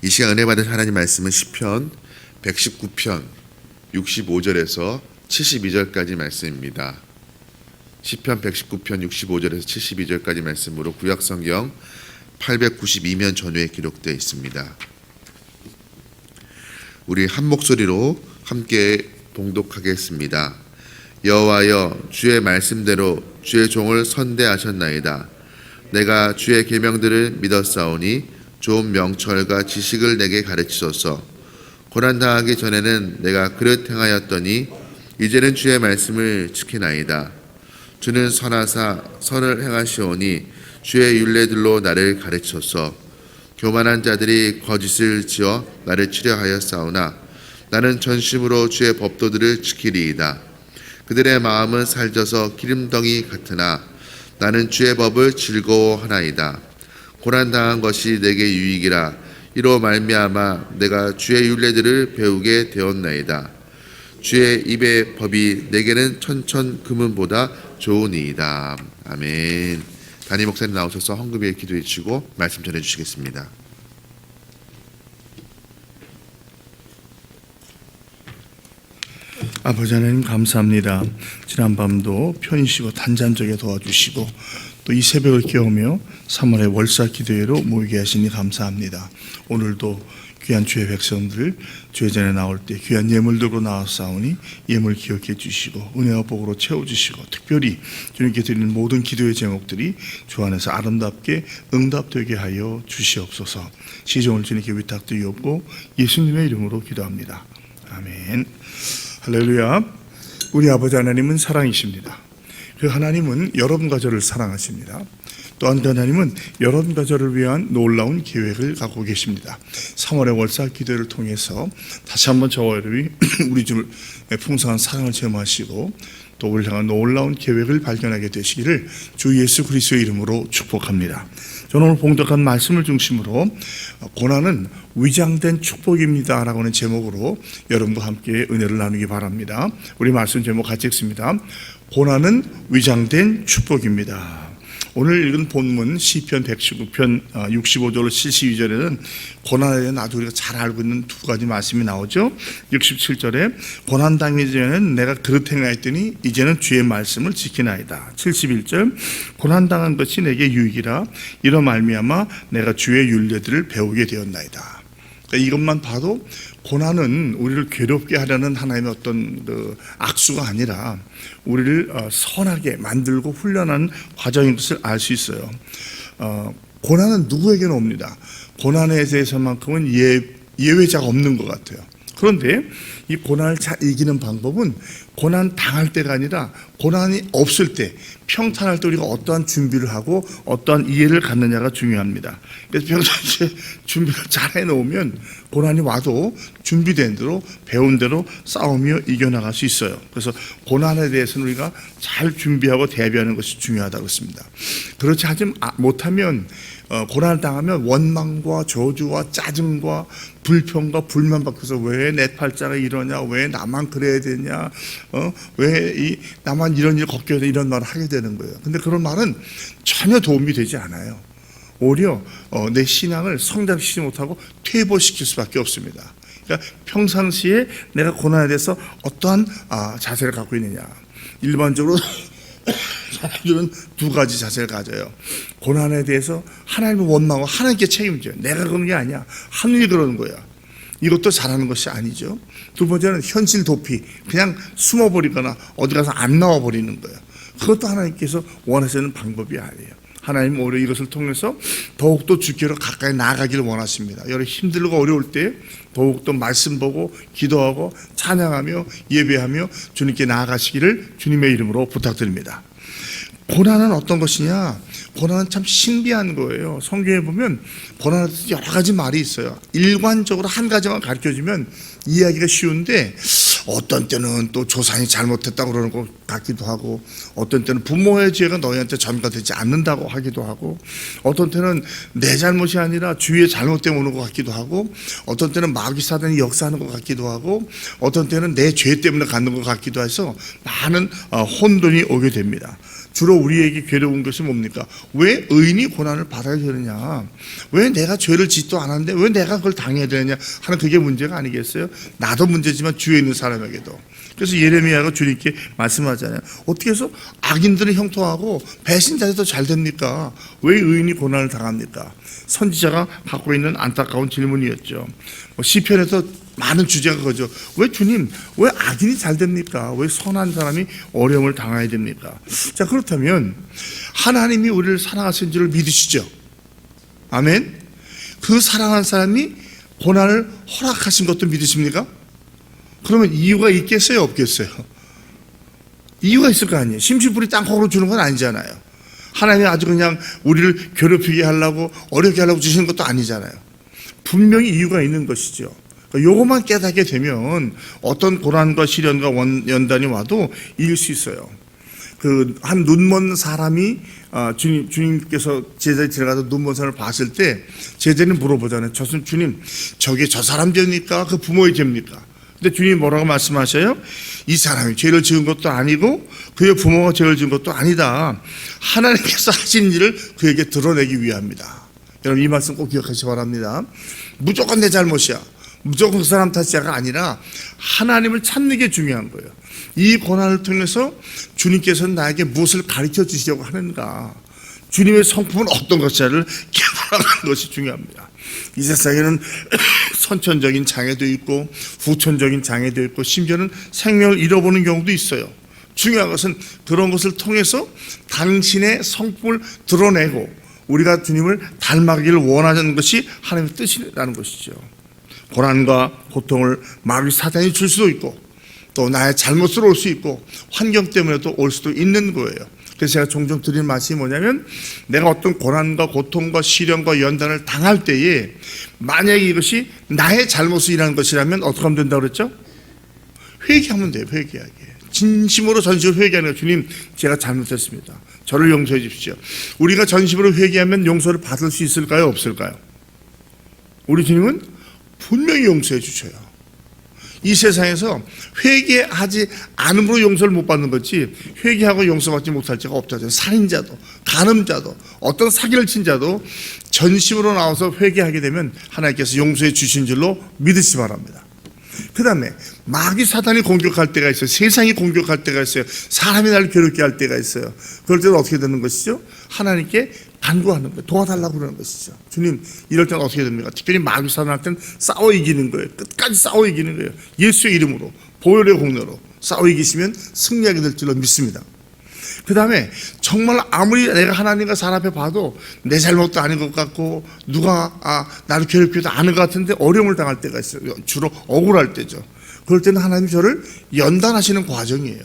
이 시간 은혜 받은 하나님 말씀은 시편 119편 65절에서 72절까지 말씀입니다. 시편 119편 65절에서 72절까지 말씀으로 구약성경 892면 전후에 기록되어 있습니다. 우리 한 목소리로 함께 봉독하겠습니다. 여호와여, 주의 말씀대로 주의 종을 선대하셨나이다. 내가 주의 계명들을 믿었사오니 좋은 명철과 지식을 내게 가르치소서. 고난당하기 전에는 내가 그릇 행하였더니 이제는 주의 말씀을 지키나이다. 주는 선하사 선을 행하시오니 주의 율례들로 나를 가르치소서. 교만한 자들이 거짓을 지어 나를 치려하였사오나 나는 전심으로 주의 법도들을 지키리이다. 그들의 마음은 살쪄서 기름덩이 같으나 나는 주의 법을 즐거워하나이다. 고난당한 것이 내게 유익이라. 이로 말미암아 내가 주의 율례들을 배우게 되었나이다. 주의 입의 법이 내게는 천천 금은보다 좋으니이다. 아멘. 담임 목사님 나오셔서 헌금에 기도해 주시고 말씀 전해 주시겠습니다. 아버지 하나님 감사합니다. 지난밤도 편히쉬고 단잠적에 도와주시고 또 이 새벽을 깨우며 3월의 월사 기도회로 모이게 하시니 감사합니다. 오늘도 귀한 주의 백성들 주의 전에 나올 때 귀한 예물 들고 나왔사오니 예물 기억해 주시고 은혜와 복으로 채워주시고 특별히 주님께 드리는 모든 기도의 제목들이 주 안에서 아름답게 응답되게 하여 주시옵소서. 시종을 주님께 위탁드리옵고 예수님의 이름으로 기도합니다. 아멘. 할렐루야. 우리 아버지 하나님은 사랑이십니다. 그 하나님은 여러분과 저를 사랑하십니다. 또한 그 하나님은 여러분과 저를 위한 놀라운 계획을 갖고 계십니다. 3월의 월사 기도를 통해서 다시 한번 저와 여러분이 우리 주의 풍성한 사랑을 체험하시고 또 우리를 향한 놀라운 계획을 발견하게 되시기를 주 예수 그리스도의 이름으로 축복합니다. 저는 오늘 봉독한 말씀을 중심으로 고난은 위장된 축복입니다 라고 하는 제목으로 여러분과 함께 은혜를 나누기 바랍니다. 우리 말씀 제목 같이 읽습니다. 고난은 위장된 축복입니다. 오늘 읽은 본문 시편 119편 65절 72절에는 고난에 대한 아주 우리가 잘 알고 있는 두 가지 말씀이 나오죠. 67절에 고난당하기 전에는 내가 그릇 행하였더니 이제는 주의 말씀을 지키나이다. 71절 고난당한 것이 내게 유익이라. 이로 말미암아 내가 주의 율례들을 배우게 되었나이다. 그러니까 이것만 봐도 고난은 우리를 괴롭게 하려는 하나님의 어떤 악수가 아니라 우리를 선하게 만들고 훈련하는 과정인 것을 알 수 있어요. 고난은 누구에게나 옵니다. 고난에 대해서만큼은 예외자가 없는 것 같아요. 그런데 이 고난을 잘 이기는 방법은 고난 당할 때가 아니라 고난이 없을 때, 평탄할 때 우리가 어떠한 준비를 하고 어떠한 이해를 갖느냐가 중요합니다. 그래서 평소에 준비를 잘 해놓으면 고난이 와도 준비된 대로 배운 대로 싸우며 이겨나갈 수 있어요. 그래서 고난에 대해서는 우리가 잘 준비하고 대비하는 것이 중요하다고 했습니다. 그렇지 못하면 고난을 당하면 원망과 저주와 짜증과 불평과 불만 받고서 왜 내 팔자가 이러냐, 왜 나만 그래야 되냐, 왜 나만 이런 일 겪어야 돼, 이런 말을 하게 되는 거예요. 근데 그런 말은 전혀 도움이 되지 않아요. 오히려 내 신앙을 성장시키지 못하고 퇴보시킬 수밖에 없습니다. 그러니까 평상시에 내가 고난에 대해서 어떠한 자세를 갖고 있느냐. 일반적으로 사람들은 두 가지 자세를 가져요. 고난에 대해서 하나님을 원망하고 하나님께 책임져요. 내가 그런 게 아니야. 하늘이 그러는 거야. 이것도 잘하는 것이 아니죠. 두 번째는 현실 도피, 그냥 숨어버리거나 어디 가서 안 나와버리는 거예요. 그것도 하나님께서 원하시는 방법이 아니에요. 하나님은 오히려 이것을 통해서 더욱더 주께로 가까이 나아가기를 원하십니다. 여러분 힘들고 어려울 때 더욱더 말씀 보고 기도하고 찬양하며 예배하며 주님께 나아가시기를 주님의 이름으로 부탁드립니다. 고난은 어떤 것이냐? 고난은 참 신비한 거예요. 성경에 보면 고난에 대해서 여러 가지 말이 있어요. 일관적으로 한 가지만 가르쳐주면 이해하기가 쉬운데 어떤 때는 또 조상이 잘못했다고 그러는 것 같기도 하고, 어떤 때는 부모의 죄가 너희한테 전가되지 않는다고 하기도 하고, 어떤 때는 내 잘못이 아니라 주위의 잘못 때문에 오는 것 같기도 하고, 어떤 때는 마귀 사단이 역사하는 것 같기도 하고, 어떤 때는 내 죄 때문에 갖는 것 같기도 해서 많은 혼돈이 오게 됩니다. 주로 우리에게 괴로운 것이 뭡니까? 왜 의인이 고난을 받아야 되느냐? 왜 내가 죄를 짓도 않았는데 왜 내가 그걸 당해야 되느냐 하는 그게 문제가 아니겠어요? 나도 문제지만 주위에 있는 사람에게도. 그래서 예레미야가 주님께 말씀하잖아요. 어떻게 해서 악인들은 형통하고 배신자들도 잘 됩니까? 왜 의인이 고난을 당합니까? 선지자가 갖고 있는 안타까운 질문이었죠. 시편에서 많은 주제가 그거죠. 왜 주님, 왜 악인이 잘 됩니까? 왜 선한 사람이 어려움을 당해야 됩니까? 자, 그렇다면 하나님이 우리를 사랑하신 줄을 믿으시죠? 아멘. 그 사랑한 사람이 고난을 허락하신 것도 믿으십니까? 그러면 이유가 있겠어요, 없겠어요? 이유가 있을 거 아니에요. 심심풀이 땅콩으로 주는 건 아니잖아요. 하나님이 아주 그냥 우리를 괴롭히게 하려고 어렵게 하려고 주시는 것도 아니잖아요. 분명히 이유가 있는 것이죠. 요것만 깨닫게 되면 어떤 고난과 시련과 연단이 와도 이길 수 있어요. 한 눈먼 사람이 주님께서 제자들이 들어가서 눈먼 사람을 봤을 때 제자들이 물어보잖아요. 주님, 저게 저 사람 죄입니까? 그 부모의 죄입니까? 근데 주님이 뭐라고 말씀하셔요? 이 사람이 죄를 지은 것도 아니고 그의 부모가 죄를 지은 것도 아니다. 하나님께서 하신 일을 그에게 드러내기 위함이다. 여러분 이 말씀 꼭 기억하시기 바랍니다. 무조건 내 잘못이야. 무조건 그 사람 탓이야가 아니라 하나님을 찾는 게 중요한 거예요. 이 고난을 통해서 주님께서는 나에게 무엇을 가르쳐 주시려고 하는가, 주님의 성품은 어떤 것인지를 깨달아가는 것이 중요합니다. 이 세상에는 선천적인 장애도 있고 후천적인 장애도 있고 심지어는 생명을 잃어보는 경우도 있어요. 중요한 것은 그런 것을 통해서 당신의 성품을 드러내고 우리가 주님을 닮아가기를 원하는 것이 하나님의 뜻이라는 것이죠. 고난과 고통을 마귀 사단이 줄 수도 있고 또 나의 잘못으로 올 수 있고 환경 때문에도 올 수도 있는 거예요. 그래서 제가 종종 드리는 말씀이 뭐냐면, 내가 어떤 고난과 고통과 시련과 연단을 당할 때에 만약에 이것이 나의 잘못이라는 것이라면 어떻게 하면 된다고 그랬죠? 회개하면 돼요. 회개하게. 진심으로 전심으로 회개하는 거예요. 주님, 제가 잘못했습니다. 저를 용서해 주십시오. 우리가 전심으로 회개하면 용서를 받을 수 있을까요? 없을까요? 우리 주님은 분명히 용서해 주셔요. 이 세상에서 회개하지 않음으로 용서를 못 받는 거지 회개하고 용서받지 못할 자가 없다죠. 살인자도 간음자도 어떤 사기를 친 자도 전심으로 나와서 회개하게 되면 하나님께서 용서해 주신 줄로 믿으시기 바랍니다. 그 다음에 마귀 사단이 공격할 때가 있어요. 세상이 공격할 때가 있어요. 사람이 나를 괴롭게 할 때가 있어요. 그럴 때는 어떻게 되는 것이죠? 하나님께 간구하는 거예요. 도와달라고 그러는 것이죠. 주님, 이럴 때는 어떻게 됩니까? 특별히 마귀 사단한테는 싸워 이기는 거예요. 끝까지 싸워 이기는 거예요. 예수의 이름으로 보혈의 공로로 싸워 이기시면 승리하게 될 줄로 믿습니다. 그 다음에 정말 아무리 내가 하나님과 사람 앞에 봐도 내 잘못도 아닌 것 같고 누가 나를 괴롭히지도 않은 것 같은데 어려움을 당할 때가 있어요. 주로 억울할 때죠. 그럴 때는 하나님이 저를 연단하시는 과정이에요.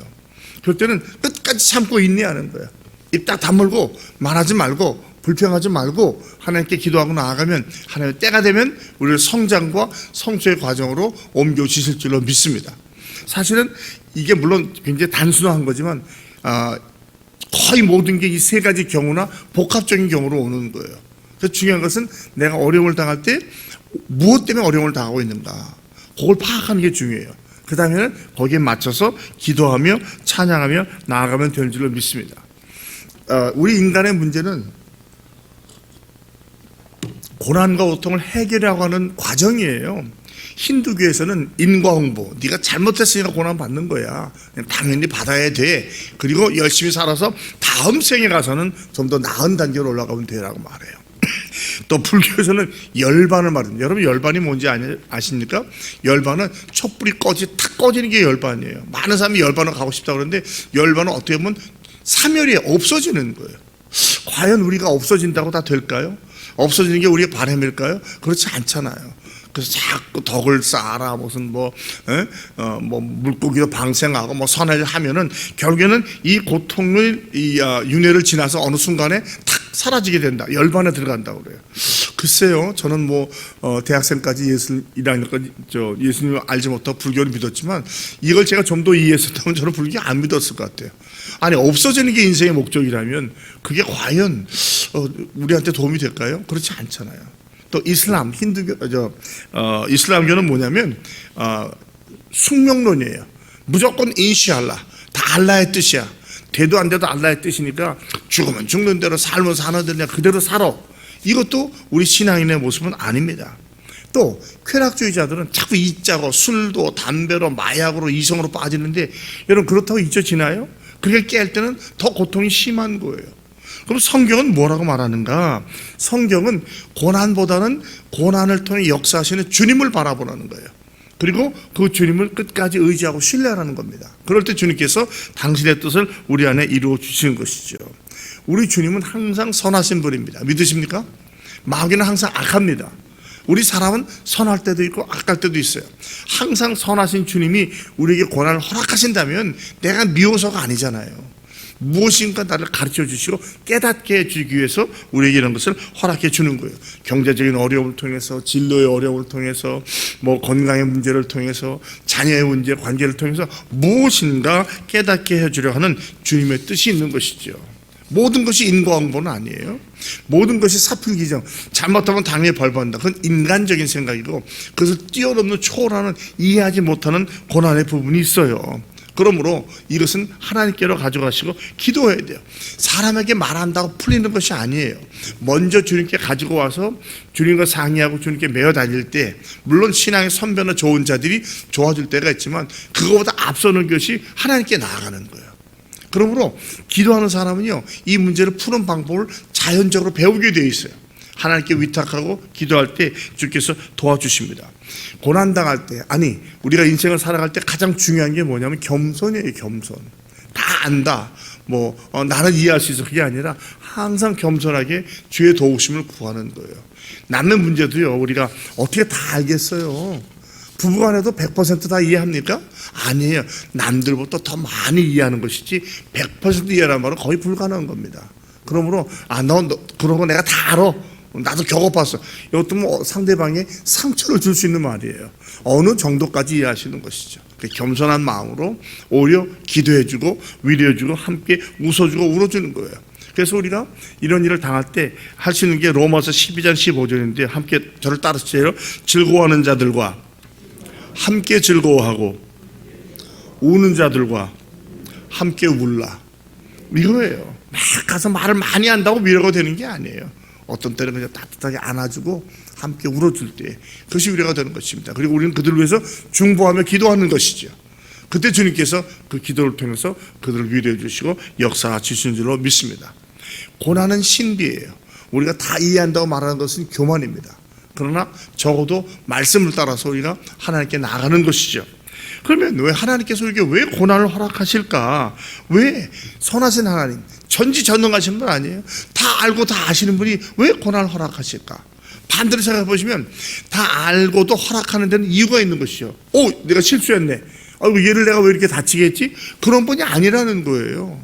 그럴 때는 끝까지 참고 인내하는 거예요. 입 딱 다물고 말하지 말고 불평하지 말고 하나님께 기도하고 나아가면 하나님의 때가 되면 우리를 성장과 성취의 과정으로 옮겨주실 줄로 믿습니다. 사실은 이게 물론 굉장히 단순한 거지만 거의 모든 게 이 세 가지 경우나 복합적인 경우로 오는 거예요. 그래서 중요한 것은 내가 어려움을 당할 때 무엇 때문에 어려움을 당하고 있는가, 그걸 파악하는 게 중요해요. 그 다음에는 거기에 맞춰서 기도하며 찬양하며 나아가면 될 줄로 믿습니다. 우리 인간의 문제는 고난과 고통을 해결하고 하는 과정이에요. 힌두교에서는 인과홍보, 네가 잘못했으니까 고난 받는 거야. 당연히 받아야 돼. 그리고 열심히 살아서 다음 생에 가서는 좀 더 나은 단계로 올라가면 되라고 말해요. 또 불교에서는 열반을 말합니다. 여러분 열반이 뭔지 아십니까? 열반은 촛불이 탁 꺼지는 게 열반이에요. 많은 사람이 열반을 가고 싶다고 그러는데 열반은 어떻게 보면 사멸이 없어지는 거예요. 과연 우리가 없어진다고 다 될까요? 없어지는 게 우리의 바람일까요? 그렇지 않잖아요. 그래서 자꾸 덕을 쌓아라, 무슨 뭐 물고기도 방생하고 뭐 선을 하면은 결국에는 이 고통을 윤회를 지나서 어느 순간에 탁 사라지게 된다. 열반에 들어간다고 그래요. 글쎄요, 저는 뭐 대학생까지 예수님 1학년까지 예수님을 알지 못하고 불교를 믿었지만 이걸 제가 좀 더 이해했었다면 저는 불교 안 믿었을 것 같아요. 아니 없어지는 게 인생의 목적이라면 그게 과연 우리한테 도움이 될까요? 그렇지 않잖아요. 또 이슬람, 힌두교, 이슬람교는 뭐냐면 숙명론이에요. 무조건 인시알라, 다 알라의 뜻이야. 되도 안 돼도 알라의 뜻이니까 죽으면 죽는 대로 살면 사는 대로 그냥 그대로 살아. 이것도 우리 신앙인의 모습은 아닙니다. 또 쾌락주의자들은 자꾸 잊자고 술도 담배로 마약으로 이성으로 빠지는데 여러분 그렇다고 잊혀지나요? 그렇게 깰 때는 더 고통이 심한 거예요. 그럼 성경은 뭐라고 말하는가? 성경은 고난보다는 고난을 통해 역사하시는 주님을 바라보라는 거예요. 그리고 그 주님을 끝까지 의지하고 신뢰하라는 겁니다. 그럴 때 주님께서 당신의 뜻을 우리 안에 이루어 주시는 것이죠. 우리 주님은 항상 선하신 분입니다. 믿으십니까? 마귀는 항상 악합니다. 우리 사람은 선할 때도 있고 악할 때도 있어요. 항상 선하신 주님이 우리에게 고난을 허락하신다면 내가 미워서가 아니잖아요. 무엇인가 나를 가르쳐 주시고 깨닫게 해주기 위해서 우리에게 이런 것을 허락해 주는 거예요. 경제적인 어려움을 통해서, 진로의 어려움을 통해서, 건강의 문제를 통해서, 자녀의 문제, 관계를 통해서 무엇인가 깨닫게 해주려 하는 주님의 뜻이 있는 것이죠. 모든 것이 인과응보는 아니에요. 모든 것이 사풀기정, 잘못하면 당연히 벌받는다. 그건 인간적인 생각이고 그것을 뛰어넘는 초월하는 이해하지 못하는 고난의 부분이 있어요. 그러므로 이것은 하나님께로 가져가시고 기도해야 돼요. 사람에게 말한다고 풀리는 것이 아니에요. 먼저 주님께 가지고 와서 주님과 상의하고 주님께 매어 다닐 때 물론 신앙의 선배나 좋은 자들이 도와줄 때가 있지만 그거보다 앞서는 것이 하나님께 나아가는 거예요. 그러므로 기도하는 사람은요 이 문제를 푸는 방법을 자연적으로 배우게 되어 있어요. 하나님께 위탁하고 기도할 때 주께서 도와주십니다. 고난당할 때, 아니 우리가 인생을 살아갈 때 가장 중요한 게 뭐냐면 겸손이에요. 겸손. 다 안다, 나는 이해할 수 있어, 그게 아니라 항상 겸손하게 주의 도우심을 구하는 거예요. 남의 문제도요 우리가 어떻게 다 알겠어요. 부부간에도 100% 다 이해합니까? 아니에요. 남들보다 더 많이 이해하는 것이지 100% 이해라는 말은 거의 불가능한 겁니다. 그러므로 너 그러고 내가 다 알아, 나도 겪어봤어, 이것도 상대방에 상처를 줄 수 있는 말이에요. 어느 정도까지 이해하시는 것이죠. 겸손한 마음으로 오히려 기도해주고 위로해주고 함께 웃어주고 울어주는 거예요. 그래서 우리가 이런 일을 당할 때 할 수 있는 게 로마서 12장 15절인데 함께 저를 따르세요. 즐거워하는 자들과 함께 즐거워하고 우는 자들과 함께 울라. 이거예요. 막 가서 말을 많이 한다고 위로가 되는 게 아니에요. 어떤 때는 그냥 따뜻하게 안아주고 함께 울어줄 때 그것이 위로가 되는 것입니다. 그리고 우리는 그들을 위해서 중보하며 기도하는 것이죠. 그때 주님께서 그 기도를 통해서 그들을 위로해 주시고 역사하시는 줄로 믿습니다. 고난은 신비예요. 우리가 다 이해한다고 말하는 것은 교만입니다. 그러나 적어도 말씀을 따라서 우리가 하나님께 나가는 것이죠. 그러면 왜 하나님께서 우리에게 왜 고난을 허락하실까? 왜 선하신 하나님, 전지전능하신 분 아니에요? 다 알고 다 아시는 분이 왜 고난을 허락하실까? 반대로 생각해 보시면 다 알고도 허락하는 데는 이유가 있는 것이죠. 내가 실수했네. 얘를 내가 왜 이렇게 다치게 했지? 그런 분이 아니라는 거예요.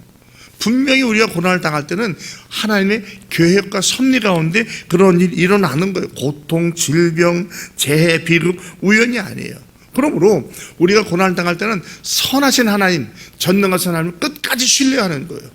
분명히 우리가 고난을 당할 때는 하나님의 계획과 섭리 가운데 그런 일이 일어나는 거예요. 고통, 질병, 재해, 비극, 우연이 아니에요. 그러므로 우리가 고난을 당할 때는 선하신 하나님, 전능하신 하나님을 끝까지 신뢰하는 거예요.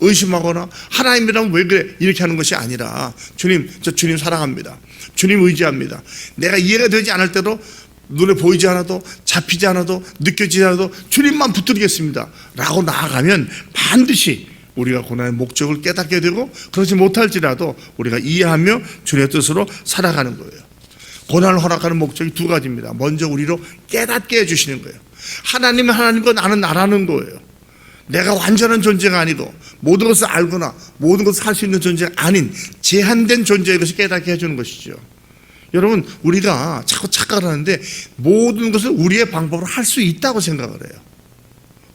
의심하거나 하나님이라면 왜 그래 이렇게 하는 것이 아니라 주님, 저 주님 사랑합니다. 주님 의지합니다. 내가 이해가 되지 않을 때도 눈에 보이지 않아도 잡히지 않아도 느껴지지 않아도 주님만 붙들겠습니다 라고 나아가면 반드시 우리가 고난의 목적을 깨닫게 되고 그러지 못할지라도 우리가 이해하며 주님의 뜻으로 살아가는 거예요. 고난을 허락하는 목적이 두 가지입니다. 먼저 우리로 깨닫게 해주시는 거예요. 하나님은 하나님과 나는 나라는 거예요. 내가 완전한 존재가 아니고 모든 것을 알거나 모든 것을 할 수 있는 존재가 아닌 제한된 존재의 것을 깨닫게 해주는 것이죠. 여러분 우리가 자꾸 착각을 하는데 모든 것을 우리의 방법으로 할 수 있다고 생각을 해요.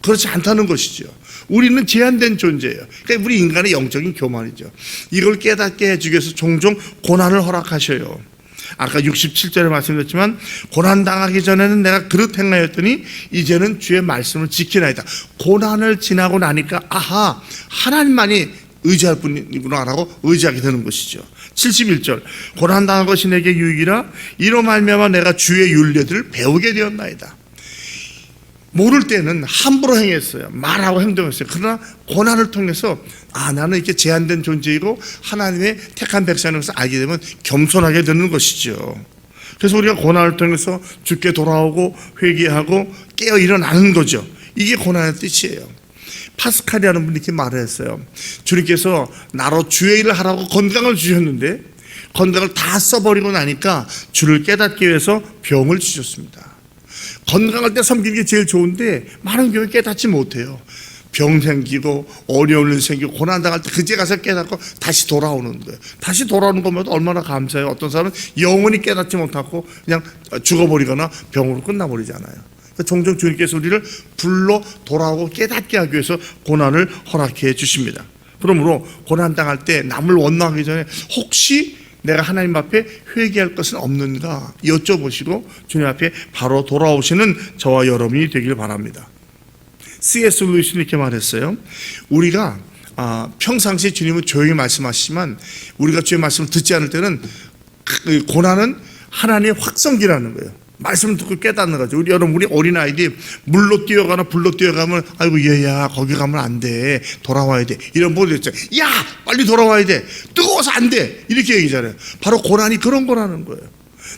그렇지 않다는 것이죠. 우리는 제한된 존재예요. 그러니까 우리 인간의 영적인 교만이죠. 이걸 깨닫게 해주기 위해서 종종 고난을 허락하셔요. 아까 67절에 말씀드렸지만 고난당하기 전에는 내가 그릇 행하였더니 이제는 주의 말씀을 지키나이다. 고난을 지나고 나니까 아하, 하나님만이 의지할 분이구나 라고 의지하게 되는 것이죠. 71절 고난당한 것이 내게 유익이라 이로 말미암아 내가 주의 윤례들을 배우게 되었나이다. 모를 때는 함부로 행했어요. 말하고 행동했어요. 그러나 고난을 통해서 나는 이렇게 제한된 존재이고 하나님의 택한 백성으로서 알게 되면 겸손하게 되는 것이죠. 그래서 우리가 고난을 통해서 주께 돌아오고 회개하고 깨어 일어나는 거죠. 이게 고난의 뜻이에요. 파스칼이라는 분이 이렇게 말을 했어요. 주님께서 나로 주의 일을 하라고 건강을 주셨는데 건강을 다 써버리고 나니까 주를 깨닫기 위해서 병을 주셨습니다. 건강할 때 섬기는 게 제일 좋은데 많은 교회 깨닫지 못해요. 병 생기고 어려운 일 생기고 고난당할 때 그제 가서 깨닫고 다시 돌아오는 거예요. 다시 돌아오는 것마다 얼마나 감사해요. 어떤 사람은 영원히 깨닫지 못하고 그냥 죽어버리거나 병으로 끝나버리잖아요. 그러니까 종종 주님께서 우리를 불러 돌아오고 깨닫게 하기 위해서 고난을 허락해 주십니다. 그러므로 고난당할 때 남을 원망하기 전에 혹시 내가 하나님 앞에 회개할 것은 없는가 여쭤보시고 주님 앞에 바로 돌아오시는 저와 여러분이 되길 바랍니다. C.S. 루이스는 이렇게 말했어요. 우리가 평상시에 주님은 조용히 말씀하시지만 우리가 주의 말씀을 듣지 않을 때는 그 고난은 하나님의 확성기라는 거예요. 말씀을 듣고 깨닫는 거죠. 우리 여러분, 우리 어린아이들이 물로 뛰어가나 불로 뛰어가면 아이고 얘야 거기 가면 안 돼, 돌아와야 돼, 이런 보도 있죠. 야 빨리 돌아와야 돼, 뜨거워서 안 돼, 이렇게 얘기잖아요. 바로 고난이 그런 거라는 거예요.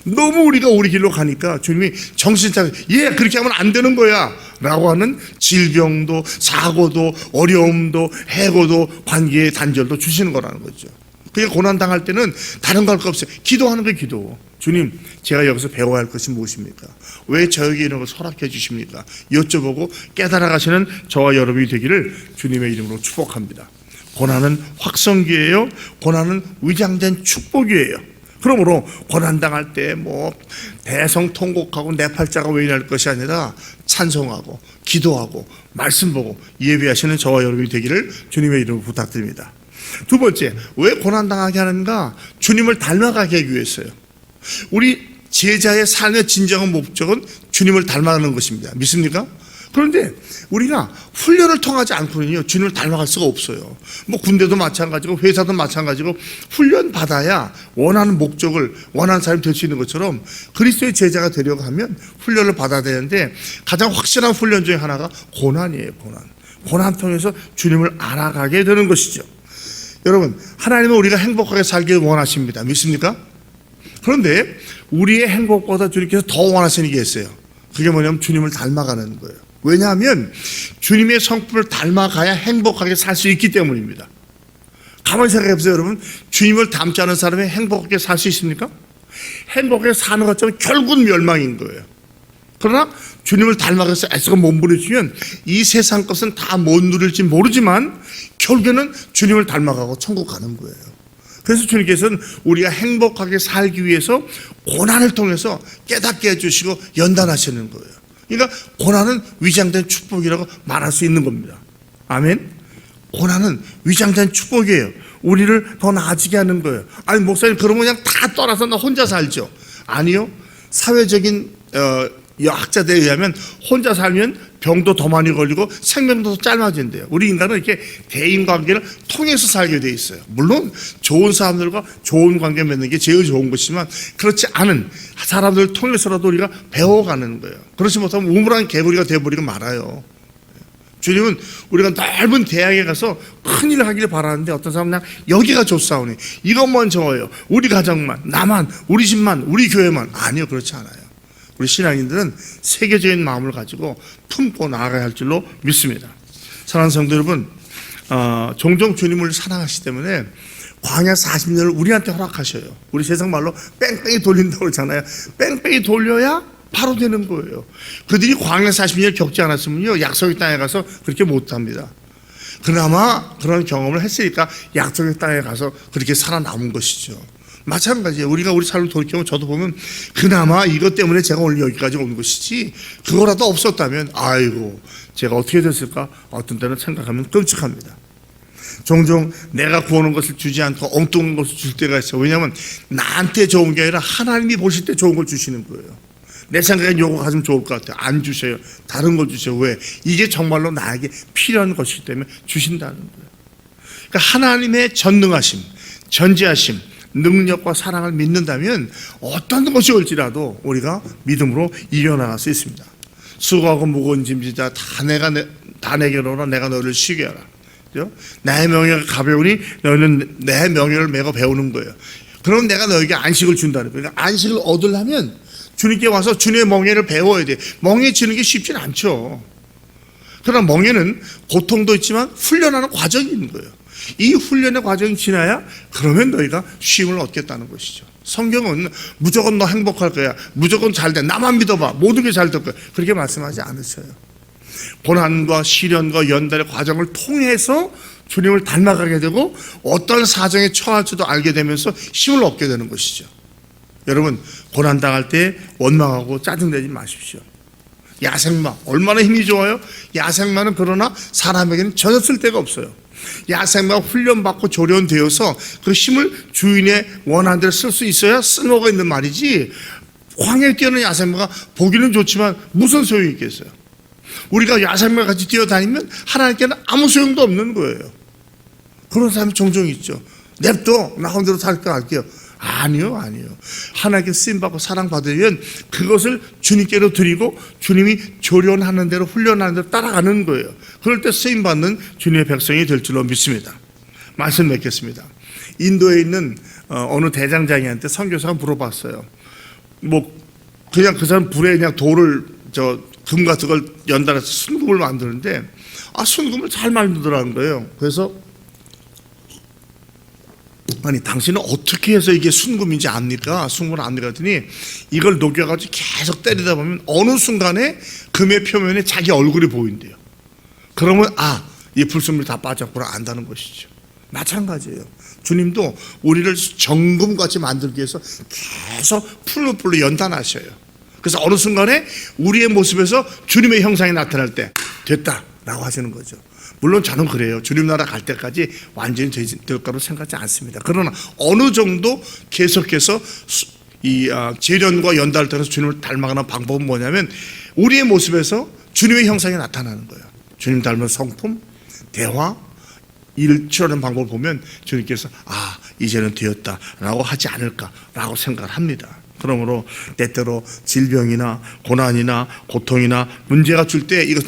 너무 우리가 우리 길로 가니까 주님이 정신 차려, 얘 그렇게 하면 안 되는 거야 라고 하는 질병도 사고도 어려움도 해고도 관계의 단절도 주시는 거라는 거죠. 그게 고난당할 때는 다른 거 할 거 없어요. 기도하는 게 기도. 주님, 제가 여기서 배워야 할 것이 무엇입니까? 왜 저에게 이런 걸 허락해 주십니까? 여쭤보고 깨달아 가시는 저와 여러분이 되기를 주님의 이름으로 축복합니다. 고난은 확성기예요. 고난은 위장된 축복이에요. 그러므로 고난당할 때 뭐 대성통곡하고 내 팔자가 왜 이럴 것이 아니라 찬송하고 기도하고 말씀 보고 예배하시는 저와 여러분이 되기를 주님의 이름으로 부탁드립니다. 두 번째, 왜 고난당하게 하는가? 주님을 닮아가게 하기 위해서요. 우리 제자의 삶의 진정한 목적은 주님을 닮아가는 것입니다. 믿습니까? 그런데 우리가 훈련을 통하지 않고는요 주님을 닮아갈 수가 없어요. 뭐 군대도 마찬가지고 회사도 마찬가지고 훈련 받아야 원하는 목적을 원하는 사람이 될 수 있는 것처럼 그리스도의 제자가 되려고 하면 훈련을 받아야 되는데 가장 확실한 훈련 중에 하나가 고난이에요. 고난 통해서 주님을 알아가게 되는 것이죠. 여러분, 하나님은 우리가 행복하게 살길 원하십니다. 믿습니까? 그런데 우리의 행복보다 주님께서 더 원하시는 게 있어요. 그게 뭐냐면 주님을 닮아가는 거예요. 왜냐하면 주님의 성품을 닮아가야 행복하게 살 수 있기 때문입니다. 가만히 생각해 보세요. 여러분, 주님을 닮지 않은 사람이 행복하게 살 수 있습니까? 행복하게 사는 것처럼 결국은 멸망인 거예요. 그러나 주님을 닮아가서 애써서 몸부림치면 이 세상 것은 다 못 누릴지 모르지만 결국에는 주님을 닮아가고 천국 가는 거예요. 그래서 주님께서는 우리가 행복하게 살기 위해서 고난을 통해서 깨닫게 해주시고 연단하시는 거예요. 그러니까 고난은 위장된 축복이라고 말할 수 있는 겁니다. 아멘. 고난은 위장된 축복이에요. 우리를 더 나아지게 하는 거예요. 아니 목사님 그러면 그냥 다 떠나서 나 혼자 살죠. 아니요. 사회적인 학자들에 의하면 혼자 살면 병도 더 많이 걸리고 생명도 더 짧아진대요. 우리 인간은 이렇게 대인관계를 통해서 살게 돼 있어요. 물론 좋은 사람들과 좋은 관계 맺는 게 제일 좋은 것이지만 그렇지 않은 사람들을 통해서라도 우리가 배워가는 거예요. 그렇지 못하면 우물한 개구리가 돼버리고 말아요. 주님은 우리가 넓은 대학에 가서 큰일을 하기를 바라는데 어떤 사람은 그냥 여기가 좋사오니 이것만 좋아요. 우리 가정만, 나만, 우리 집만, 우리 교회만. 아니요, 그렇지 않아요. 우리 신앙인들은 세계적인 마음을 가지고 품고 나아가야 할 줄로 믿습니다. 사랑하는 성도 여러분, 종종 주님을 사랑하시기 때문에 광야 40년을 우리한테 허락하셔요. 우리 세상 말로 뺑뺑이 돌린다고 그러잖아요. 뺑뺑이 돌려야 바로 되는 거예요. 그들이 광야 40년을 겪지 않았으면요 약속의 땅에 가서 그렇게 못합니다. 그나마 그런 경험을 했으니까 약속의 땅에 가서 그렇게 살아남은 것이죠. 마찬가지예요. 우리가 우리 삶을 돌이켜보면 저도 보면 그나마 이것 때문에 제가 오늘 여기까지 온 것이지 그거라도 없었다면 아이고 제가 어떻게 됐을까 어떤 때는 생각하면 끔찍합니다. 종종 내가 구하는 것을 주지 않고 엉뚱한 것을 줄 때가 있어요. 왜냐하면 나한테 좋은 게 아니라 하나님이 보실 때 좋은 걸 주시는 거예요. 내 생각엔 요거 가지면 좋을 것 같아요. 안 주셔요. 다른 걸 주셔요. 왜? 이게 정말로 나에게 필요한 것이기 때문에 주신다는 거예요. 그러니까 하나님의 전능하심, 전지하심, 능력과 사랑을 믿는다면 어떤 것이 올지라도 우리가 믿음으로 이겨나갈 수 있습니다. 수고하고 무거운 짐지자 다 내게로 오라. 내가 너를 쉬게 하라. 그죠? 나의 명예가 가벼우니 너는 내 명예를 메고 배우는 거예요. 그럼 내가 너에게 안식을 준다는 거예요. 그러니까 안식을 얻으려면 주님께 와서 주님의 멍에를 배워야 돼. 멍에 지는 게 쉽진 않죠. 그러나 멍에는 고통도 있지만 훈련하는 과정이 있는 거예요. 이 훈련의 과정이 지나야 그러면 너희가 쉼을 얻겠다는 것이죠. 성경은 무조건 너 행복할 거야, 무조건 잘 돼, 나만 믿어봐, 모든 게 잘 될 거야, 그렇게 말씀하지 않으셔요. 고난과 시련과 연단의 과정을 통해서 주님을 닮아가게 되고 어떤 사정에 처할지도 알게 되면서 힘을 얻게 되는 것이죠. 여러분, 고난당할 때 원망하고 짜증내지 마십시오. 야생마 얼마나 힘이 좋아요? 야생마는 그러나 사람에게는 전혀 쓸데가 없어요. 야생마 훈련받고 조련되어서 그 힘을 주인의 원하는 대로 쓸 수 있어야 쓸모가 있는 말이지, 황해에 뛰어는 야생마가 보기는 좋지만 무슨 소용이 있겠어요? 우리가 야생마 같이 뛰어다니면 하나님께는 아무 소용도 없는 거예요. 그런 사람이 종종 있죠. 냅둬, 나 혼자로 살게요. 아니요. 하나님께 쓰임받고 사랑받으면 그것을 주님께로 드리고 주님이 조련하는 대로 훈련하는 대로 따라가는 거예요. 그럴 때 쓰임받는 주님의 백성이 될 줄로 믿습니다. 말씀 맺겠습니다. 인도에 있는 어느 대장장이한테 선교사가 물어봤어요. 그냥 그 사람 불에 그냥 돌을 금 같은 걸 연달아서 순금을 만드는데 순금을 잘 만들더라는 거예요. 그래서 아니 당신은 어떻게 해서 이게 순금인지 압니까? 순금을 압니까? 했더니 이걸 녹여가지고 계속 때리다 보면 어느 순간에 금의 표면에 자기 얼굴이 보인대요. 그러면 이 불순물이 다 빠졌구나 안다는 것이죠. 마찬가지예요. 주님도 우리를 정금같이 만들기 위해서 계속 풀로 연단하셔요. 그래서 어느 순간에 우리의 모습에서 주님의 형상이 나타날 때 됐다라고 하시는 거죠. 물론 저는 그래요. 주님 나라 갈 때까지 완전히 될 거라고 생각하지 않습니다. 그러나 어느 정도 계속해서 이 재련과 연달을 통해서 주님을 닮아가는 방법은 뭐냐면 우리의 모습에서 주님의 형상이 나타나는 거예요. 주님 닮은 성품, 대화, 일을 치러낸 방법을 보면 주님께서 이제는 되었다라고 하지 않을까라고 생각을 합니다. 그러므로 때때로 질병이나 고난이나 고통이나 문제가 줄 때 이것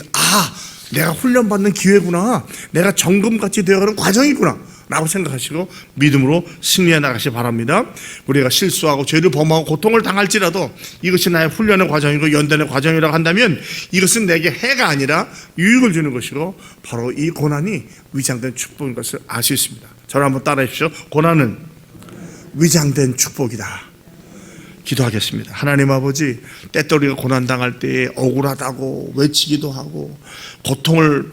내가 훈련받는 기회구나, 내가 정금같이 되어가는 과정이구나 라고 생각하시고 믿음으로 승리해 나가시 바랍니다. 우리가 실수하고 죄를 범하고 고통을 당할지라도 이것이 나의 훈련의 과정이고 연단의 과정이라고 한다면 이것은 내게 해가 아니라 유익을 주는 것이고 바로 이 고난이 위장된 축복인 것을 알 수 있습니다. 저를 한번 따라해 주십시오. 고난은 위장된 축복이다. 기도하겠습니다. 하나님 아버지, 때때로 우리가 고난당할 때에 억울하다고 외치기도 하고 고통을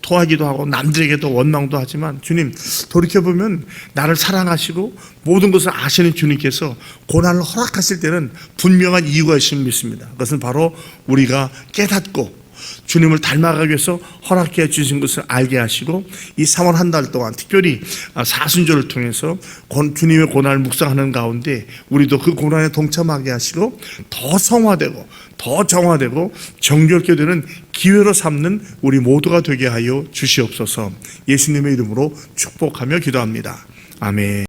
토하기도 하고 남들에게도 원망도 하지만 주님, 돌이켜보면 나를 사랑하시고 모든 것을 아시는 주님께서 고난을 허락하실 때는 분명한 이유가 있음을 믿습니다. 그것은 바로 우리가 깨닫고 주님을 닮아가기 위해서 허락해 주신 것을 알게 하시고 이 3월 한 달 동안 특별히 사순절을 통해서 주님의 고난을 묵상하는 가운데 우리도 그 고난에 동참하게 하시고 더 성화되고 더 정화되고 정결케 되는 기회로 삼는 우리 모두가 되게 하여 주시옵소서. 예수님의 이름으로 축복하며 기도합니다. 아멘.